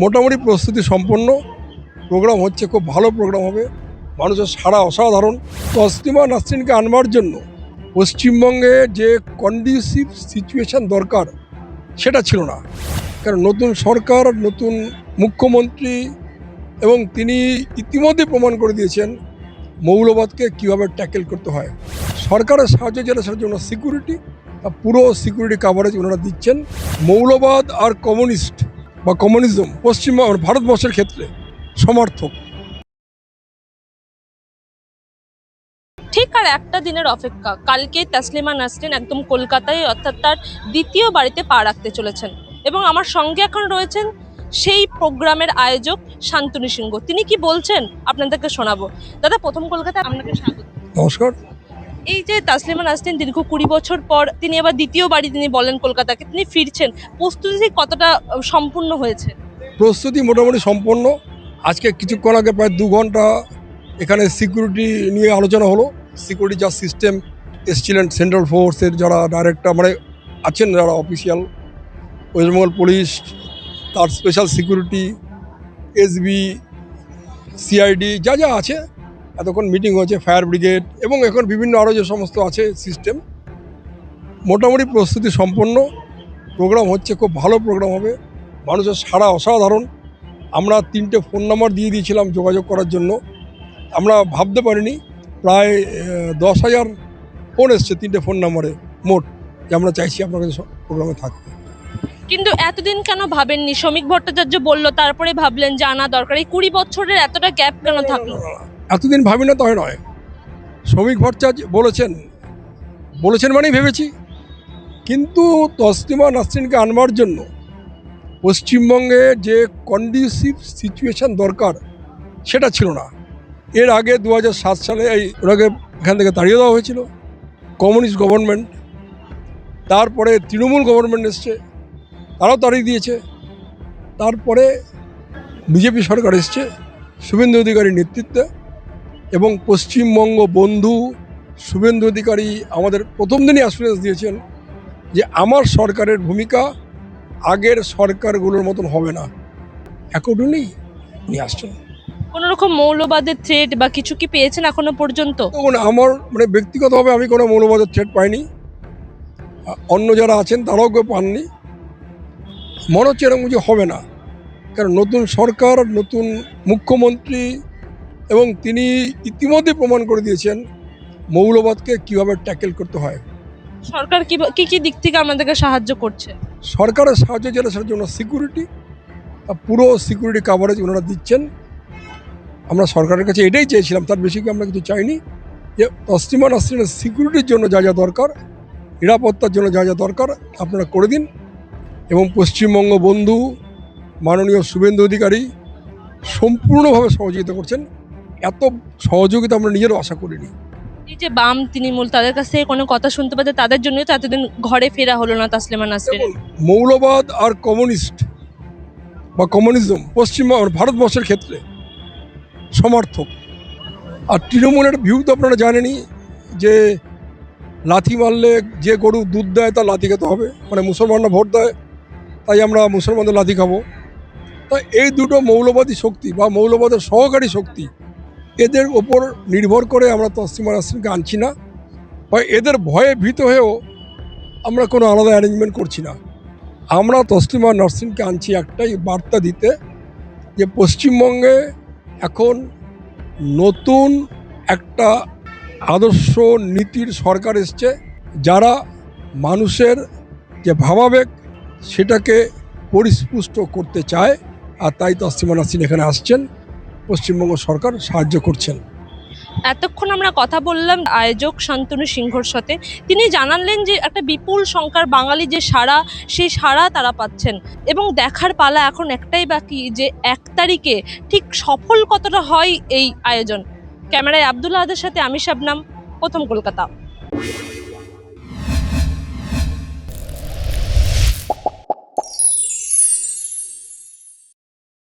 মোটামুটি প্রস্তুতি সম্পন্ন প্রোগ্রাম হচ্ছে, খুব ভালো প্রোগ্রাম হবে, মানুষের সাড়া অসাধারণ। তসলিমা নাসরিনকে আনবার জন্য পশ্চিমবঙ্গে যে কন্ডিউসিভ সিচুয়েশন দরকার সেটা ছিল না। কারণ নতুন সরকার, নতুন মুখ্যমন্ত্রী, এবং তিনি ইতিমধ্যে প্রমাণ করে দিয়েছেন মৌলবাদকে কীভাবে ট্যাকেল করতে হয়। সরকারের সাহায্য যেটা, সেটার জন্য সিকিউরিটি, পুরো সিকিউরিটি কাভারেজ ওনারা দিচ্ছেন। মৌলবাদ আর কমিউনিস্ট বা কমিউনিজম পশ্চিমবঙ্গ ভারতবর্ষের ক্ষেত্রে সমর্থক। ঠিক আর একটা দিনের অপেক্ষা, কালকে তসলিমা নাসরিন একদম কলকাতায় অর্থাৎ তার দ্বিতীয় বাড়িতে পা রাখতে চলেছেন, এবং আমার সঙ্গে এখন রয়েছেন সেই প্রোগ্রামের আয়োজক শান্তনু সিংহ। তিনি কি বলছেন আপনাদেরকে শোনাবো। দাদা, প্রথম কলকাতায় আপনাকে স্বাগত। নমস্কার। এই যে তসলিমা নাসরিন দীর্ঘ 20 বছর পর তিনি আবার দ্বিতীয় বাড়ি তিনি বলেন কলকাতাকে তিনি ফিরছেন, প্রস্তুতি কতটা সম্পূর্ণ হয়েছে? প্রস্তুতি মোটামুটি সম্পন্ন। আজকে কিছুক্ষণ আগে প্রায় 2 ঘন্টা এখানে সিকিউরিটি নিয়ে আলোচনা হলো। সিকিউরিটি যা সিস্টেম এসছিলেন সেন্ট্রাল ফোর্সের যারা ডাইরেক্টর আছেন, যারা অফিসিয়াল, ওয়েস্টবেঙ্গল পুলিশ, তার স্পেশাল সিকিউরিটি, এসবি, সিআইডি, যা যা আছে, এতক্ষণ মিটিং হয়েছে, ফায়ার ব্রিগেড এবং এখন বিভিন্ন আরও যে সমস্ত আছে সিস্টেম। মোটামুটি প্রস্তুতি সম্পন্ন প্রোগ্রাম হচ্ছে, খুব ভালো প্রোগ্রাম হবে, মানুষের সাড়া অসাধারণ। আমরা 3টে ফোন নাম্বার দিয়ে দিয়েছিলাম যোগাযোগ করার জন্য। আমরা ভাবতে পারিনি প্রায় 10,000 ফোন এসছে 3টে ফোন নাম্বারে মোট, যে আমরা চাইছি আপনার কাছে প্রোগ্রামে থাকতে। কিন্তু এতদিন কেন ভাবেননি? শ্রমিক ভট্টাচার্য বলল, তারপরে ভাবলেন যে আনা দরকার। এই 20 বছরের এতটা গ্যাপ কেন থাকলো? এতদিন ভাবি না তাই নয়, শ্রমিক ভট্টাচার্য বলেছেন মানেই ভেবেছি। কিন্তু তসলিমা নাসরিনকে আনবার জন্য পশ্চিমবঙ্গে যে কন্ডিউসিভ সিচুয়েশন দরকার সেটা ছিল না। এর আগে 2007 সালে ওনাকে এখান থেকে তাড়িয়ে দেওয়া হয়েছিল, কমিউনিস্ট গভর্নমেন্ট। তারপরে তৃণমূল গভর্নমেন্ট এসছে, তারাও তাড়িয়ে দিয়েছে। তারপরে বিজেপি সরকার এসছে শুভেন্দু অধিকারীর নেতৃত্বে, এবং পশ্চিমবঙ্গ বন্ধু শুভেন্দু অধিকারী আমাদের প্রথম দিনই অ্যাসুরেন্স দিয়েছেন যে আমার সরকারের ভূমিকা আগের সরকারগুলোর মতন হবে না। অ্যাকর্ডিংলি উনি আসছেন। কোনো রকম মৌলবাদের থ্রেট বা কিছু কি পেয়েছেন এখনো পর্যন্ত? আমার ব্যক্তিগতভাবে আমি কোনো মৌলবাদের থ্রেট পাইনি, অন্য যারা আছেন তারাও কেউ পাননি। মনে হচ্ছে এরকম কিছু হবে না, কারণ নতুন সরকার, নতুন মুখ্যমন্ত্রী, এবং তিনি ইতিমধ্যে প্রমাণ করে দিয়েছেন মৌলবাদকে কীভাবে ট্যাকেল করতে হয়। সরকার কি কি দিক থেকে আমাদেরকে সাহায্য করছে? সরকারের সাহায্য যেটা, সেটার জন্য সিকিউরিটি, পুরো সিকিউরিটি কাভারেজ ওনারা দিচ্ছেন। আমরা সরকারের কাছে এটাই চেয়েছিলাম, তার বেশি কি আমরা কিছু চাইনি। যে তসলিমা নাসরিনের সিকিউরিটির জন্য যা যা দরকার, নিরাপত্তার জন্য যা যা দরকার আপনারা করে দিন। এবং পশ্চিমবঙ্গ বন্ধু মাননীয় শুভেন্দু অধিকারী সম্পূর্ণভাবে সহযোগিতা করছেন। এত সহযোগিতা আমরা নিজেরও আশা করিনি। এই যে বাম তৃণমূল, তাদের কাছ থেকে কোনো কথা শুনতে পাচ্ছে, তাদের জন্যই তো এতদিন ঘরে ফেরা হলো না তসলিমা নাসরিন। মৌলবাদ আর কমিউনিস্ট বা কমিউনিজম পশ্চিমবঙ্গ ভারতবর্ষের ক্ষেত্রে সমর্থক। আর তৃণমূলের ভিউ তো আপনারা জানেনই, যে লাথি মারলে যে গরু দুধ দেয় তার লাথি খেতে হবে, মুসলমানরা ভোট দেয় তাই আমরা মুসলমানদের লাথি খাবো। তাই এই দুটো মৌলবাদী শক্তি বা মৌলবাদের সহকারী শক্তি, এদের ওপর নির্ভর করে আমরা তসলিমা নাসরিনকে আনছি না, বা এদের ভয়ে ভীত হয়েও আমরা কোনো আলাদা অ্যারেঞ্জমেন্ট করছি না। আমরা তসলিমা নাসরিনকে আনছি একটাই বার্তা দিতে, যে পশ্চিমবঙ্গে এখন নতুন একটা আদর্শ নীতির সরকার এসছে, যারা মানুষের যে ভাবাবেগ সেটাকে পরিস্পুষ্ট করতে চায়। আর তাই তসলিমা নাসরিন এখানে আসছেন, পশ্চিমবঙ্গ সরকার সাহায্য করছেন। এতক্ষণ আমরা কথা বললাম আয়োজক শান্তনু সিংহর সাথে। তিনি জানালেন যে একটা বিপুল সংখ্যার বাঙালি যে সাড়া, সেই সাড়া তারা পাচ্ছেন, এবং দেখার পালা এখন একটাই বাকি, যে 1 তারিখে ঠিক সফল কতটা হয় এই আয়োজন। ক্যামেরায় আব্দুল আহাদের সাথে আমি শাবনাম, প্রথম কলকাতা।